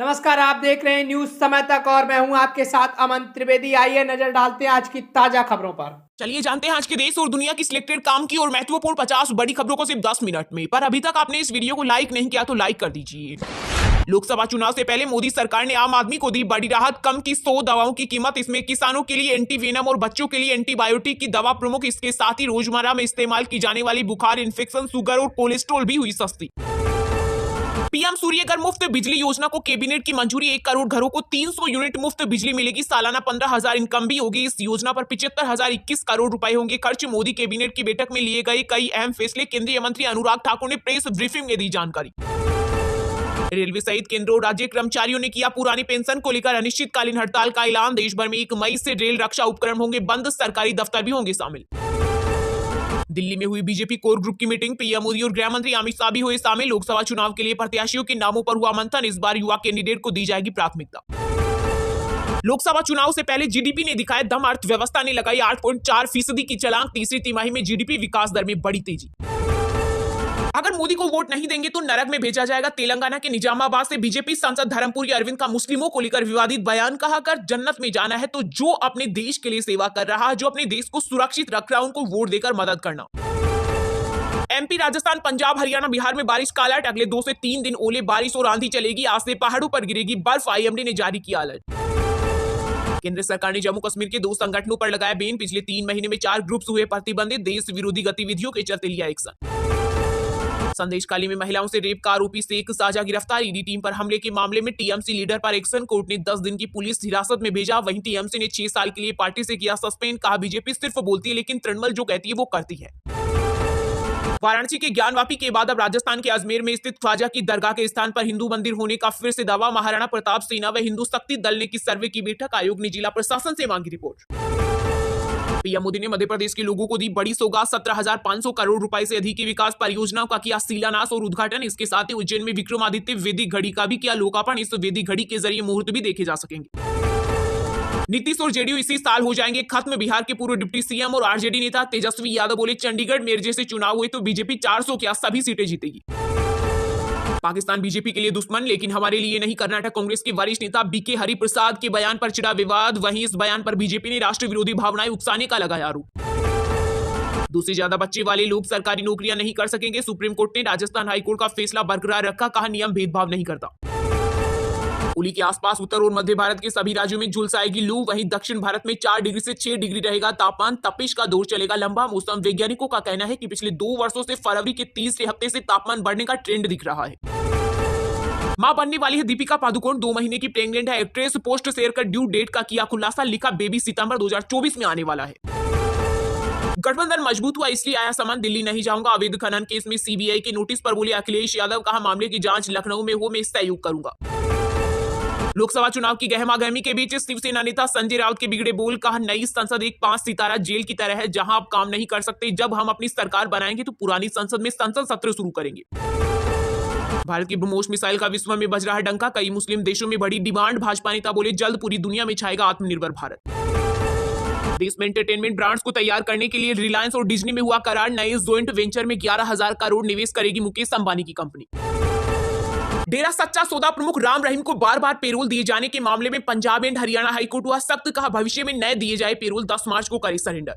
नमस्कार, आप देख रहे हैं न्यूज समय तक और मैं हूं आपके साथ अमन त्रिवेदी। आइए नजर डालते हैं आज की ताजा खबरों पर। चलिए जानते हैं आज के देश और दुनिया की सिलेक्टेड काम की और महत्वपूर्ण 50 बड़ी खबरों को सिर्फ 10 मिनट में। पर अभी तक आपने इस वीडियो को लाइक नहीं किया तो लाइक कर दीजिए। लोकसभा चुनाव से पहले मोदी सरकार ने आम आदमी को दी बड़ी राहत, कम की 100 दवाओं की कीमत। इसमें किसानों के लिए एंटीवेनम और बच्चों के लिए एंटीबायोटिक की दवा प्रमुख। इसके साथ ही रोजमर्रा में इस्तेमाल की जाने वाली बुखार, इन्फेक्शन, शुगर और कोलेस्ट्रॉल भी हुई सस्ती। पीएम सूर्यघर मुफ्त बिजली योजना को कैबिनेट की मंजूरी। 1 करोड़ घरों को 300 यूनिट मुफ्त बिजली मिलेगी। सालाना 15,000 इनकम भी होगी। इस योजना पर 75,021 करोड़ रुपए होंगे खर्च। मोदी कैबिनेट की बैठक में लिए गए कई अहम फैसले। केंद्रीय मंत्री अनुराग ठाकुर ने प्रेस ब्रीफिंग में दी जानकारी। रेलवे सहित केंद्र और राज्य कर्मचारियों ने किया पुरानी पेंशन को लेकर अनिश्चितकालीन हड़ताल का ऐलान। देश भर में 1 मई से रेल रक्षा उपकरण होंगे बंद, सरकारी दफ्तर भी होंगे शामिल। दिल्ली में हुई बीजेपी कोर ग्रुप की मीटिंग। पीएम मोदी और गृह मंत्री अमित शाह भी हुए शामिल। लोकसभा चुनाव के लिए प्रत्याशियों के नामों पर हुआ मंथन। इस बार युवा कैंडिडेट को दी जाएगी प्राथमिकता। लोकसभा चुनाव से पहले जीडीपी ने दिखाया दम। अर्थव्यवस्था ने लगाई 8.4% की छलांग। तीसरी तिमाही में जीडीपी विकास दर में बड़ी तेजी। अगर मोदी को वोट नहीं देंगे तो नरक में भेजा जाएगा। तेलंगाना के निजामाबाद से बीजेपी सांसद धर्मपुरी अरविंद का मुस्लिमों को लेकर विवादित बयान। कहा, अगर जन्नत में जाना है तो जो अपने देश के लिए सेवा कर रहा है, जो अपने देश को सुरक्षित रख रहा है, उनको वोट देकर मदद करना। एमपी, राजस्थान, पंजाब, हरियाणा, बिहार में बारिश का अलर्ट। अगले 2 से 3 दिन ओले बारिश और आंधी चलेगी। आज से पहाड़ों पर गिरेगी बर्फ। आईएमडी ने जारी किया अलर्ट। केंद्र सरकार ने जम्मू कश्मीर के 2 संगठनों पर लगाया बैन। पिछले 3 महीने में 4 ग्रुप्स हुए प्रतिबंधित। देश विरोधी गतिविधियों के चलते लिया एक्शन। संदेश खाली में महिलाओं से रेप का आरोपी शेख साजा गिरफ्तार। ईडी टीम पर हमले के मामले में टीएमसी लीडर पर एक्शन। कोर्ट ने 10 दिन की पुलिस हिरासत में भेजा। वहीं टीएमसी ने 6 साल के लिए पार्टी से किया सस्पेंड। कहा, बीजेपी सिर्फ बोलती है लेकिन तृणमूल जो कहती है वो करती है। वाराणसी के ज्ञानवापी के बाद अब राजस्थान के अजमेर में स्थित ख्वाजा की दरगाह के स्थान पर हिंदू मंदिर होने का फिर से दावा। महाराणा प्रताप सेना व हिंदू शक्ति दल ने की सर्वे की बैठक। आयोग ने जिला प्रशासन से मांगी रिपोर्ट। पीएम मोदी ने मध्य प्रदेश के लोगों को दी बड़ी सौगात। 17,500 करोड़ रुपए से अधिक की विकास परियोजनाओं का किया शिलान्यास और उद्घाटन। इसके साथ ही उज्जैन में विक्रमादित्य वैदिक घड़ी का भी किया लोकार्पण। इस वैदिक घड़ी के जरिए मुहूर्त भी देखे जा सकेंगे। नीतीश और जेडीयू इसी साल हो जाएंगे खत्म। बिहार के पूर्व डिप्टी सीएम और आरजेडी नेता तेजस्वी यादव बोले, चंडीगढ़ मेयर जैसे चुनाव हुए तो बीजेपी 400 क्या सभी सीटें जीतेगी। पाकिस्तान बीजेपी के लिए दुश्मन लेकिन हमारे लिए नहीं। कर्नाटक कांग्रेस के वरिष्ठ नेता बीके हरिप्रसाद के बयान पर छिड़ा विवाद। वहीं इस बयान पर बीजेपी ने राष्ट्र विरोधी भावनाएं उकसाने का लगाया आरोप। 2 से ज्यादा बच्चे वाले लोग सरकारी नौकरियां नहीं कर सकेंगे। सुप्रीम कोर्ट ने राजस्थान हाईकोर्ट का फैसला बरकरार रखा। कहा, नियम भेदभाव नहीं करता। होली के आसपास उत्तर और मध्य भारत के सभी राज्यों में झुलसाएगी लू। वहीं दक्षिण भारत में 4 डिग्री से 6 डिग्री रहेगा तापमान। तपिश का दौर चलेगा लंबा। मौसम वैज्ञानिकों का कहना है कि पिछले 2 वर्षों से फरवरी के तीसरे हफ्ते से तापमान बढ़ने का ट्रेंड दिख रहा है। मां बनने वाली है दीपिका पादुकोण। 2 महीने की प्रेग्नेंट है एक्ट्रेस। पोस्ट शेयर कर ड्यू डेट का किया खुलासा। लिखा, बेबी सितंबर 2024 में आने वाला है। गठबंधन मजबूत हुआ इसलिए आया सामान। दिल्ली नहीं जाऊंगा। अवैध खनन केस में सीबीआई के नोटिस पर बोले अखिलेश यादव। कहा, मामले की जांच लखनऊ में हो, मैं सहयोग करूंगा। लोकसभा चुनाव की गहमागहमी के बीच शिवसेना नेता संजय राउत के बिगड़े बोल। कहा, नई संसद एक 5 सितारा जेल की तरह है जहां आप काम नहीं कर सकते। जब हम अपनी सरकार बनाएंगे तो पुरानी संसद में संसद सत्र शुरू करेंगे। भारत की ब्रह्मोस मिसाइल का विश्व में बज रहा है डंका। कई मुस्लिम देशों में बड़ी डिमांड। भाजपा नेता बोले, जल्द पूरी दुनिया में छाएगा आत्मनिर्भर भारत। देश में एंटरटेनमेंट ब्रांड्स को तैयार करने के लिए रिलायंस और डिज्नी में हुआ करार। नए ज्वाइंट वेंचर में 11,000 करोड़ निवेश करेगी मुकेश अंबानी की कंपनी। डेरा सच्चा सौदा प्रमुख राम रहीम को बार बार पेरोल दिए जाने के मामले में पंजाब एंड हरियाणा हाईकोर्ट हुआ सख्त। कहा, भविष्य में नए दिए जाए पेरोल। 10 मार्च को करे सरेंडर।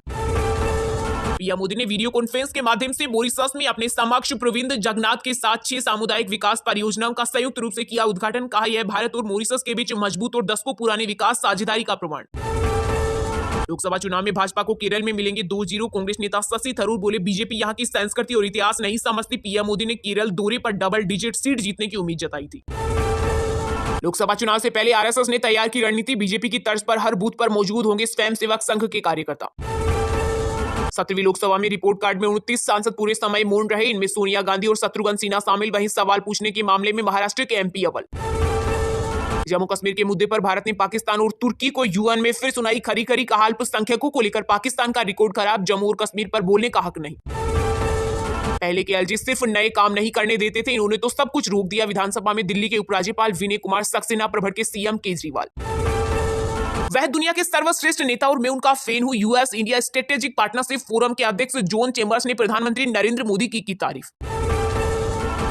पीएम मोदी ने वीडियो कॉन्फ्रेंस के माध्यम से मॉरिशस में अपने समक्ष प्रविंद जगन्नाथ के साथ 6 सामुदायिक विकास परियोजनाओं का संयुक्त रूप से किया उद्घाटन। कहा, यह भारत और मॉरिशस के बीच मजबूत और दशकों पुराने विकास साझेदारी का प्रमाण। लोकसभा चुनाव में भाजपा को केरल में मिलेंगे 2-0। कांग्रेस नेता शशि थरूर बोले, बीजेपी यहां की संस्कृति और इतिहास नहीं समझती। पीएम मोदी ने केरल दौरे पर डबल डिजिट सीट जीतने की उम्मीद जताई थी। लोकसभा चुनाव से पहले आरएसएस ने तैयार की रणनीति। बीजेपी की तर्ज पर हर बूथ पर मौजूद होंगे स्वयंसेवक संघ के कार्यकर्ता। 17वीं लोकसभा में रिपोर्ट कार्ड में 29 सांसद पूरे समय मौन रहे। इनमें सोनिया गांधी और शत्रुघ्न सिन्हा शामिल। वहीं सवाल पूछने के मामले में महाराष्ट्र के एमपी अव्वल। जम्मू कश्मीर के मुद्दे पर भारत ने पाकिस्तान और तुर्की को यूएन में फिर सुनाई खरी खरी। कहा, अल्पसंख्यकों को लेकर पाकिस्तान का रिकॉर्ड खराब। जम्मू और कश्मीर पर बोलने का हक नहीं। पहले के एलजी सिर्फ नए काम नहीं करने देते थे, इन्होंने तो सब कुछ रोक दिया। विधानसभा में दिल्ली के उपराज्यपाल विनय कुमार सक्सेना पर भड़के सीएम केजरीवाल। वह दुनिया के सर्वश्रेष्ठ नेता और मैं उनका फैन हूं। US India strategic partnership forum के अध्यक्ष जॉन चेम्बर्स ने प्रधानमंत्री नरेंद्र मोदी की तारीफ।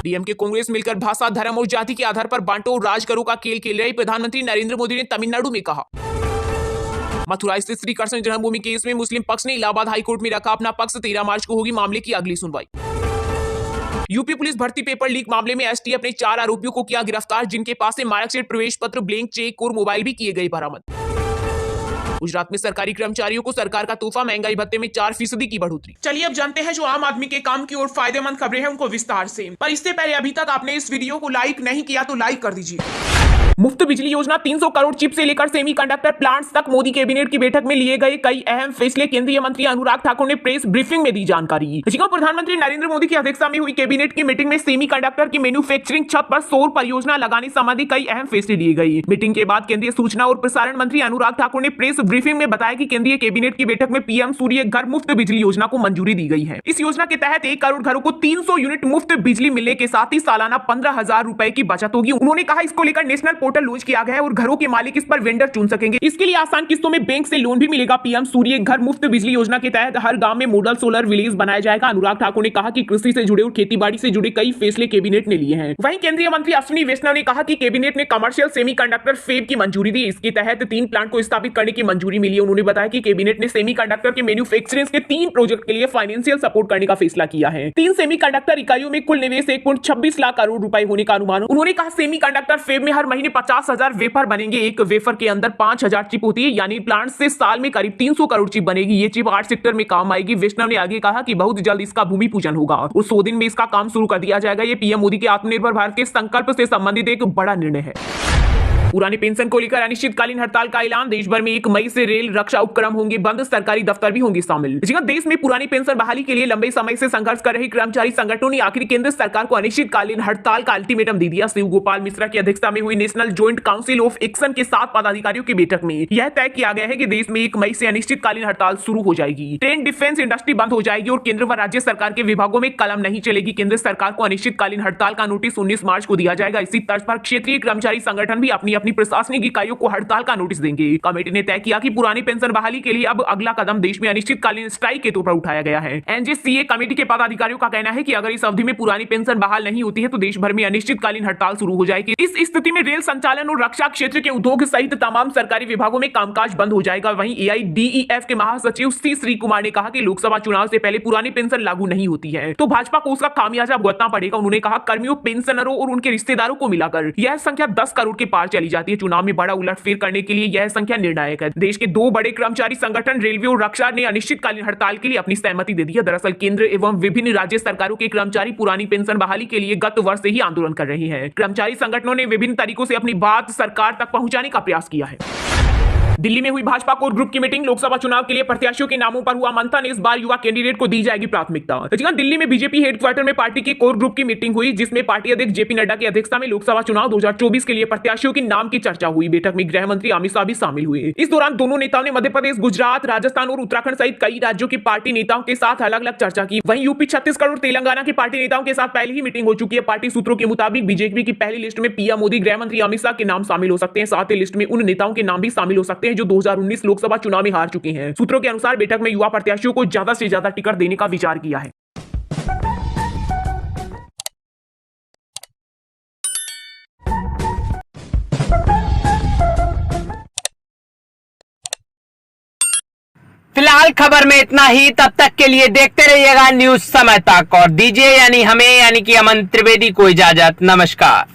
डीएमके कांग्रेस मिलकर भाषा, धर्म और जाति के आधार पर बांटो और राज करो का खेल खेल रही प्रधानमंत्री नरेंद्र मोदी ने तमिलनाडु में कहा। मथुरा स्थित श्री कृष्ण जन्मभूमि केस में मुस्लिम पक्ष ने इलाहाबाद हाईकोर्ट में रखा अपना पक्ष। 13 मार्च को होगी मामले की अगली सुनवाई। यूपी पुलिस भर्ती पेपर लीक मामले में एसटीएफ ने 4 आरोपियों को किया गिरफ्तार, जिनके पास से मार्कशीट, प्रवेश पत्र, ब्लैंक चेक और मोबाइल भी किए गए बरामद। गुजरात में सरकारी कर्मचारियों को सरकार का तोहफा, महंगाई भत्ते में 4% की बढ़ोतरी। चलिए अब जानते हैं जो आम आदमी के काम की और फायदेमंद खबरें हैं उनको विस्तार से। पर इससे पहले अभी तक आपने इस वीडियो को लाइक नहीं किया तो लाइक कर दीजिए। मुफ्त बिजली योजना, 300 करोड़ चिप से लेकर सेमीकंडक्टर प्लांट्स तक मोदी कैबिनेट की बैठक में लिए गए कई अहम फैसले। केंद्रीय मंत्री अनुराग ठाकुर ने प्रेस ब्रीफिंग में दी जानकारी। प्रधानमंत्री नरेंद्र मोदी की अध्यक्षता में हुई कैबिनेट की मीटिंग में सेमीकंडक्टर की मैन्युफैक्चरिंग छत पर सौर परियोजना लगाने संबंधी कई अहम फैसले लिए गए। मीटिंग के बाद केंद्रीय सूचना और प्रसारण मंत्री अनुराग ठाकुर ने प्रेस ब्रीफिंग में बताया कि केंद्रीय कैबिनेट की बैठक में पीएम सूर्य घर मुफ्त बिजली योजना को मंजूरी दी गई है। इस योजना के तहत 1 करोड़ घरों को 300 यूनिट मुफ्त बिजली मिलने के साथ ही सालाना 15,000 रुपए की बचत होगी। उन्होंने कहा इसको लेकर नेशनल पोर्टल लॉन्च किया गया और घरों के मालिक इस पर वेंडर चुन सकेंगे। इसके लिए आसान किस्तों में बैंक से लोन भी मिलेगा। पीएम सूर्य घर मुफ्त बिजली योजना के तहत हर गांव में मॉडल सोलर विलेज बनाया जाएगा। अनुराग ठाकुर ने कहा कि कृषि से जुड़े और खेतीबाड़ी से जुड़े कई फैसले कैबिनेट ने लिए हैं। वहीं केंद्रीय मंत्री अश्विनी वैष्णव ने कहा कि कैबिनेट ने कमर्शियल सेमीकंडक्टर फैब की मंजूरी दी। इसके तहत 3 प्लांट को स्थापित करने की मंजूरी मिली। उन्होंने बताया कि कैबिनेट ने सेमीकंडक्टर के मैन्युफैक्चरिंग के 3 प्रोजेक्ट के लिए फाइनेंशियल सपोर्ट करने का फैसला किया है। 3 सेमीकंडक्टर इकाइयों में कुल निवेश 1.26 लाख करोड़ रुपए होने का अनुमान। उन्होंने कहा सेमीकंडक्टर फैब में हर महीने 50,000 वेफर बनेंगे। एक वेफर के अंदर 5,000 चिप होती है, यानी प्लांट से साल में करीब 300 करोड़ चिप बनेगी। ये चिप 8 सेक्टर में काम आएगी। वैष्णव ने आगे कहा कि बहुत जल्द इसका भूमि पूजन होगा और 100 दिन में इसका काम शुरू कर दिया जाएगा। ये पीएम मोदी के आत्मनिर्भर भारत के संकल्प से संबंधित एक बड़ा निर्णय है। पुरानी पेंशन को लेकर अनिश्चितकालीन हड़ताल का ऐलान। देश भर में 1 मई से रेल, रक्षा उपक्रम होंगे बंद, सरकारी दफ्तर भी होंगे शामिल। देश में पुरानी पेंशन बहाली के लिए लंबे समय से संघर्ष कर रहे कर्मचारी संगठनों ने आखिर केंद्र सरकार को अनिश्चितकालीन हड़ताल का अल्टीमेटम दे दिया। शिव गोपाल मिश्रा की अध्यक्षता में हुई national joint council of action के 7 पदाधिकारियों की बैठक में यह तय किया गया है कि देश में 1 मई से अनिश्चितकालीन हड़ताल शुरू हो जाएगी। ट्रेन, डिफेंस इंडस्ट्री बंद हो जाएगी और केंद्र व राज्य सरकार के विभागों में कलम नहीं चलेगी। केंद्र सरकार को अनिश्चितकालीन हड़ताल का नोटिस 19 मार्च को दिया जाएगा। इसी तर्ज पर क्षेत्रीय कर्मचारी संगठन भी अपनी अपनी प्रशासनिक इकाइयों को हड़ताल का नोटिस देंगे। कमेटी ने तय किया कि पुरानी पेंशन बहाली के लिए अब अगला कदम देश में अनिश्चितकालीन स्ट्राइक के तौर पर उठाया गया है। एनजेसीए कमेटी के पदाधिकारियों का कहना है कि अगर इस अवधि में पुरानी पेंशन बहाल नहीं होती है तो देश भर में अनिश्चितकालीन हड़ताल शुरू हो जाएगी। इस स्थिति में रेल संचालन और रक्षा क्षेत्र के उद्योग सहित तमाम सरकारी विभागों में कामकाज बंद हो जाएगा। वहीं एआईडीईएफ के महासचिव सी श्री कुमार ने कहा कि लोकसभा चुनाव से पहले पुरानी पेंशन लागू नहीं होती है तो भाजपा को उसका खामियाजा भुगतना पड़ेगा। उन्होंने कहा कर्मियों, पेंशनरों और उनके रिश्तेदारों को मिलाकर यह संख्या 10 करोड़ के पार चली जाती है। चुनाव में बड़ा उलटफेर करने के लिए यह संख्या निर्णायक है। देश के 2 बड़े कर्मचारी संगठन रेलवे और रक्षा ने अनिश्चितकालीन हड़ताल के लिए अपनी सहमति दे दी है। दरअसल केंद्र एवं विभिन्न राज्य सरकारों के कर्मचारी पुरानी पेंशन बहाली के लिए गत वर्ष से ही आंदोलन कर रहे हैं। कर्मचारी संगठनों ने विभिन्न तरीकों से अपनी बात सरकार तक पहुंचाने का प्रयास किया है। दिल्ली में हुई भाजपा कोर ग्रुप की मीटिंग। लोकसभा चुनाव के लिए प्रत्याशियों के नामों पर हुआ मंथन। इस बार युवा कैंडिडेट को दी जाएगी प्राथमिकता। दिल्ली में बीजेपी हेडक्वार्टर में पार्टी की कोर ग्रुप की मीटिंग हुई, जिसमें पार्टी अध्यक्ष जेपी नड्डा की अध्यक्षता में लोकसभा चुनाव 2024 के लिए प्रत्याशियों के नाम की चर्चा हुई। बैठक में गृह मंत्री अमित शाह भी शामिल हुए। इस दौरान दोनों नेताओं ने मध्य प्रदेश, गुजरात, राजस्थान और उत्तराखंड सहित कई राज्यों की पार्टी नेताओं के साथ अलग अलग चर्चा की। वहीं यूपी, छत्तीसगढ़ और तेलंगाना की पार्टी नेताओं के साथ पहले ही मीटिंग हो चुकी है। पार्टी सूत्रों के मुताबिक बीजेपी की पहली लिस्ट में पीएम मोदी, गृह मंत्री अमित शाह के नाम शामिल हो सकते हैं। साथ ही लिस्ट में उन नेताओं के नाम भी शामिल हो सकते हैं जो 2019 लोकसभा चुनाव में हार चुके हैं। सूत्रों के अनुसार बैठक में युवा प्रत्याशियों को ज्यादा से ज्यादा टिकट देने का विचार किया है। फिलहाल खबर में इतना ही। तब तक के लिए देखते रहिएगा न्यूज समय तक और दीजिए यानी हमें यानी कि अमन त्रिवेदी को इजाजत। नमस्कार।